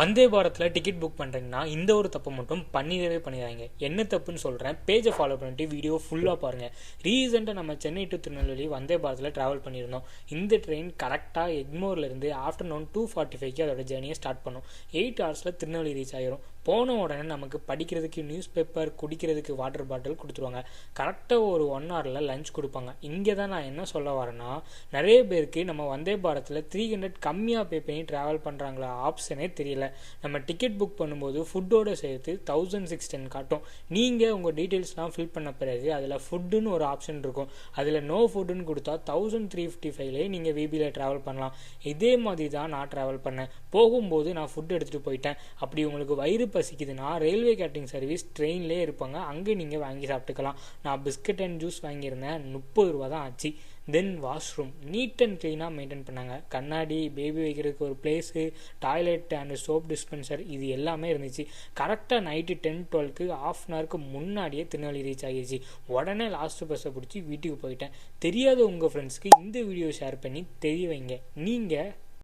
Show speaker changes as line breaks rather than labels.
வந்தே பாரத்தில் ticket book பண்ணுறீங்கன்னா இந்த ஒரு தப்பு மட்டும் பண்ணிடாதீங்க. என்ன தப்புன்னு சொல்கிறேன், பேஜை ஃபாலோ பண்ணிட்டு வீடியோ ஃபுல்லாக பாருங்கள். ரீசெண்டாக நம்ம சென்னை டு திருநெல்வேலி வந்தே பாரத்தில் ட்ராவல் பண்ணியிருந்தோம். இந்த ட்ரெயின் கரெக்டாக எக்மோர்லேருந்து ஆஃப்டர்நூன் 2:45 அதோட ஜேர்னியை ஸ்டார்ட் பண்ணும். 8 ஹவர்ஸில் திருநெல்வேலி ரீச் ஆகிரும். போன உடனே நமக்கு படிக்கிறதுக்கு நியூஸ் பேப்பர், குடிக்கிறதுக்கு வாட்டர் பாட்டில் கொடுத்துருவாங்க. கரெக்டாக ஒரு 1 ஹவரில் லஞ்ச் கொடுப்பாங்க. இங்கே தான் நான் என்ன சொல்ல வரேன்னா, நிறைய பேருக்கு நம்ம வந்தே பாரத்தில் 300 கம்மியாக பே பண்ணி ட்ராவல் பண்ணுறாங்களா ஆப்ஷனே தெரியல. நம்ம டிக்கெட் புக் பண்ணும்போது ஃபுட்டோடு சேர்த்து 1610 காட்டும். நீங்கள் உங்கள் டீட்டெயில்ஸ்லாம் ஃபில் பண்ண பிறகு அதில் ஃபுட்டுன்னு ஒரு ஆப்ஷன் இருக்கும். அதில் நோ ஃபுட்டுன்னு கொடுத்தா 1355 நீங்கள் விபியில் ட்ராவல் பண்ணலாம். இதே மாதிரி தான் நான் ட்ராவல் பண்ணேன். போகும்போது நான் ஃபுட் எடுத்துகிட்டு போயிட்டேன். அப்படி உங்களுக்கு வயிறு பசிக்குதுன்னா ரயில்வே கேட்டரிங் சர்வீஸ் ட்ரெயின்லேயே இருப்பாங்க, அங்கே நீங்கள் வாங்கி சாப்பிட்டுக்கலாம். நான் பிஸ்கட் அண்ட் ஜூஸ் வாங்கியிருந்தேன், 30 ரூபா தான் ஆச்சு. தென் வாஷ்ரூம் நீட் அண்ட் க்ளீனாக மெயின்டைன் பண்ணாங்க. கண்ணாடி, பேபி வைக்கிறதுக்கு ஒரு place, toilet and soap dispenser, இது எல்லாமே இருந்துச்சு. கரெக்டாக நைட்டு 10-12க்கு ½ அன் ஹவருக்கு முன்னாடியே திருநெல்வேலி ரீச் ஆகிடுச்சு. உடனே லாஸ்ட்டு பஸ்ஸை பிடிச்சி வீட்டுக்கு போயிட்டேன். தெரியாத உங்கள் ஃப்ரெண்ட்ஸ்க்கு இந்த வீடியோ ஷேர் பண்ணி தெரிய வைங்க. நீங்கள்